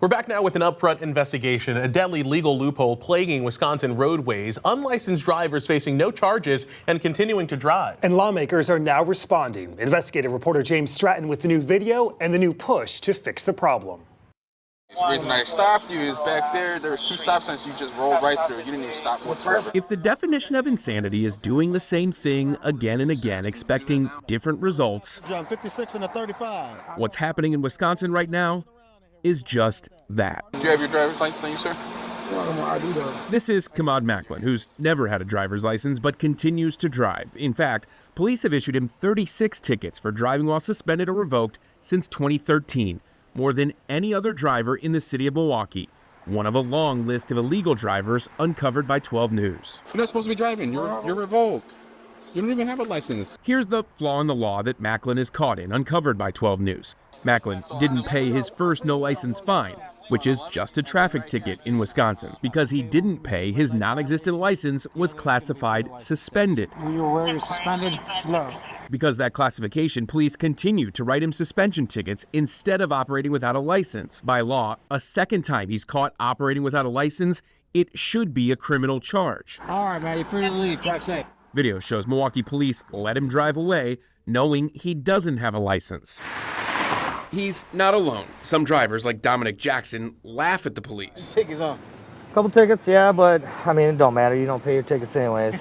We're back now with an upfront investigation, a deadly legal loophole plaguing Wisconsin roadways, unlicensed drivers facing no charges and continuing to drive. And lawmakers are now responding. Investigative reporter James Stratton with the new video and the new push to fix the problem. The reason I stopped you is back there. There was 2 stop signs. You just rolled right through. You didn't even stop whatsoever. If the definition of insanity is doing the same thing again and again, expecting different results, John 56 and a 35. What's happening in Wisconsin right now is just that. Do you have your driver's license on you, sir? This is Kamad Macklin, who's never had a driver's license but continues to drive. In fact, police have issued him 36 tickets for driving while suspended or revoked since 2013, more than any other driver in the city of Milwaukee. One of a long list of illegal drivers uncovered by 12 News. You're not supposed to be driving. You're revoked. You don't even have a license. Here's the flaw in the law that Macklin is caught in, uncovered by 12 News. Macklin didn't pay his first no-license fine, which is just a traffic ticket in Wisconsin. Because he didn't pay, his non-existent license was classified suspended. Were you aware you're suspended? No. Because that classification, police continue to write him suspension tickets instead of operating without a license. By law, a second time he's caught operating without a license, it should be a criminal charge. All right, man, you're free to leave. Drive safe. Video shows Milwaukee police let him drive away, knowing he doesn't have a license. He's not alone. Some drivers, like Dominic Jackson, laugh at the police. Tickets on. Couple tickets, yeah, but I mean, it don't matter. You don't pay your tickets anyways,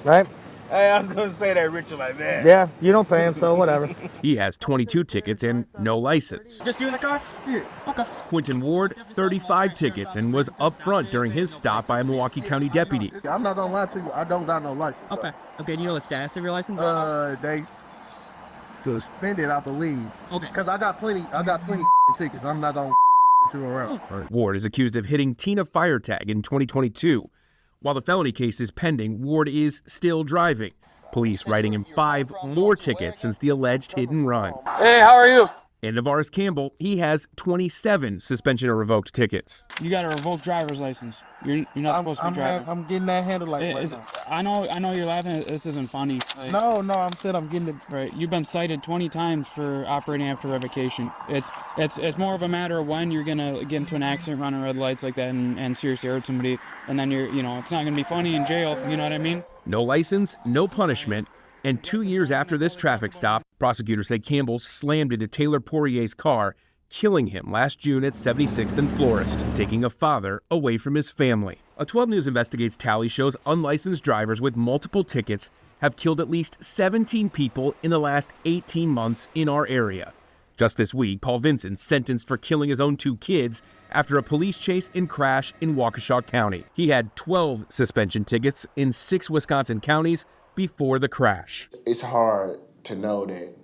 right? Hey, I was going to say that, Richard, like that. Yeah, you don't pay them, so whatever. He has 22 tickets and no license. Just you in the car? Yeah. Okay. Quentin Ward, 35 tickets, and was up front during his stop by a Milwaukee County deputy. I'm not going to lie to you. I don't got no license. Okay. Okay, do you know the status of your license? They suspended, I believe. Okay. Because I got plenty tickets. I'm not going to you around. Ward is accused of hitting Tina Firetag in 2022. While the felony case is pending, Ward is still driving. Police writing him 5 more tickets since the alleged hit and run. Hey, how are you? And Navaris Campbell, he has 27 suspension or revoked tickets. You got a revoked driver's license. You're not supposed to be driving. I'm getting that handled like It- I know you're laughing. This isn't funny. Like, No, I'm saying I'm getting it. right. You've been cited 20 times for operating after revocation. It's more of a matter of when you're gonna get into an accident, running red lights like that, and seriously hurt somebody, and then it's not gonna be funny in jail. You know what I mean? No license, no punishment, and 2 years after this traffic stop, prosecutors say Campbell slammed into Taylor Poirier's car, killing him last June at 76th and Florist, taking a father away from his family. A 12 News Investigates tally shows unlicensed drivers with multiple tickets have killed at least 17 people in the last 18 months in our area. Just this week, Paul Vincent sentenced for killing his own 2 kids after a police chase and crash in Waukesha County. He had 12 suspension tickets in 6 Wisconsin counties before the crash. It's hard to know that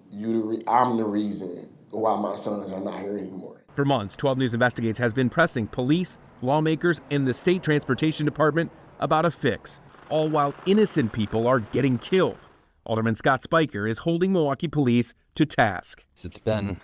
I'm the reason why my sons are not here anymore. For months, 12 News Investigates has been pressing police, lawmakers, and the state transportation department about a fix, all while innocent people are getting killed. Alderman Scott Spiker is holding Milwaukee police to task. It's been,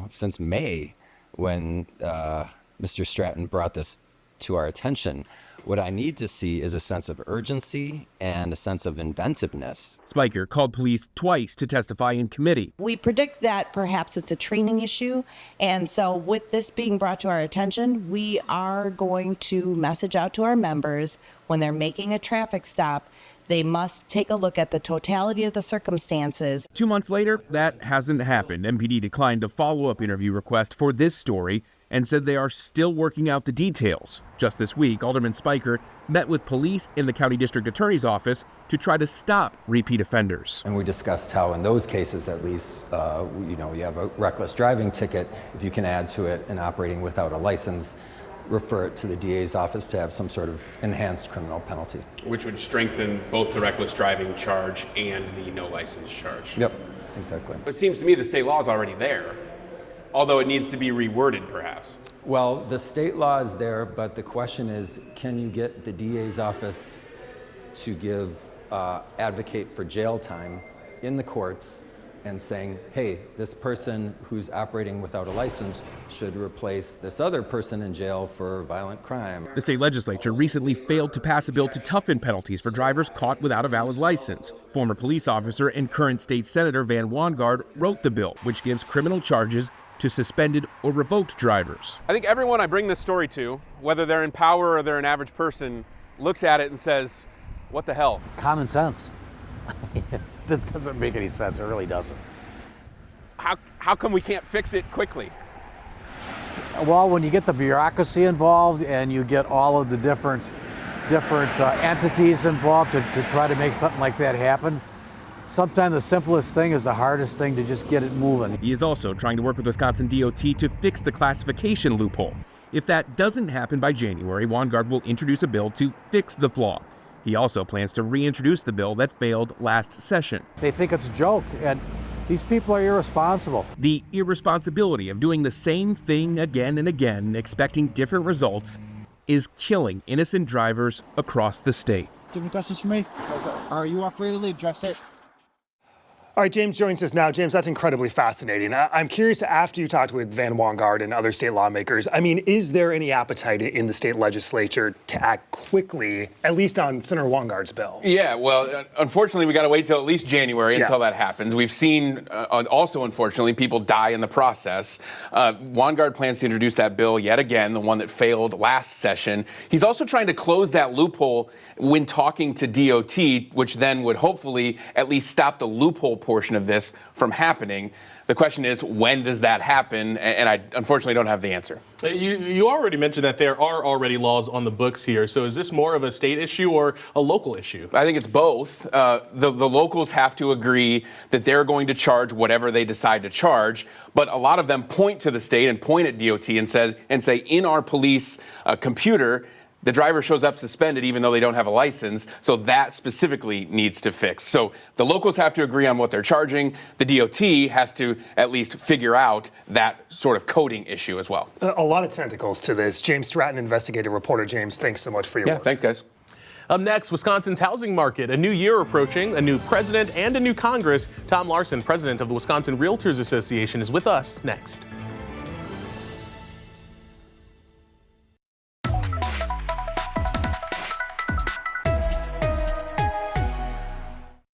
since May when Mr. Stratton brought this to our attention. What I need to see is a sense of urgency and a sense of inventiveness. Spiker called police twice to testify in committee. We predict that perhaps it's a training issue, and so with this being brought to our attention, we are going to message out to our members when they're making a traffic stop. They must take a look at the totality of the circumstances. 2 months later, that hasn't happened. MPD declined a follow-up interview request for this story and said they are still working out the details. Just this week, Alderman Spiker met with police in the county district attorney's office to try to stop repeat offenders. And we discussed how in those cases, at least, you have a reckless driving ticket. If you can add to it an operating without a license, refer it to the DA's office to have some sort of enhanced criminal penalty. Which would strengthen both the reckless driving charge and the no license charge. Yep, exactly. It seems to me the state law is already there, although it needs to be reworded perhaps. Well, the state law is there, but the question is, can you get the DA's office to advocate for jail time in the courts and saying, hey, this person who's operating without a license should replace this other person in jail for violent crime. The state legislature recently failed to pass a bill to toughen penalties for drivers caught without a valid license. Former police officer and current state senator Van Wangard wrote the bill, which gives criminal charges to suspended or revoked drivers. I think everyone I bring this story to, whether they're in power or they're an average person, looks at it and says, what the hell? Common sense. This doesn't make any sense. It really doesn't. How come we can't fix it quickly? Well, when you get the bureaucracy involved and you get all of the different entities involved to try to make something like that happen, sometimes the simplest thing is the hardest thing to just get it moving. He is also trying to work with Wisconsin DOT to fix the classification loophole. If that doesn't happen by January, Wangard will introduce a bill to fix the flaw. He also plans to reintroduce the bill that failed last session. They think it's a joke, and these people are irresponsible. The irresponsibility of doing the same thing again and again, expecting different results, is killing innocent drivers across the state. Do you have any questions for me? Are you afraid to leave? Address it. All right, James joins us now. James, that's incredibly fascinating. I'm curious, after you talked with Van Wangard and other state lawmakers, I mean, is there any appetite in the state legislature to act quickly, at least on Senator Wangard's bill? Yeah, well, unfortunately, we got to wait till at least January until that happens. We've seen, also, unfortunately, people die in the process. Wangard plans to introduce that bill yet again, the one that failed last session. He's also trying to close that loophole when talking to DOT, which then would hopefully at least stop the loophole portion of this from happening. The question is, when does that happen? And I unfortunately don't have the answer. You already mentioned that there are already laws on the books here. So is this more of a state issue or a local issue? I think it's both. The locals have to agree that they're going to charge whatever they decide to charge. But a lot of them point to the state and point at DOT and say, in our police computer, the driver shows up suspended even though they don't have a license, so that specifically needs to fix. So the locals have to agree on what they're charging. The DOT has to at least figure out that sort of coding issue as well. A lot of tentacles to this. James Stratton, investigative reporter. James, thanks so much for your work. Thanks, guys. Up next, Wisconsin's housing market. A new year approaching, a new president, and a new Congress. Tom Larson, president of the Wisconsin Realtors Association, is with us next.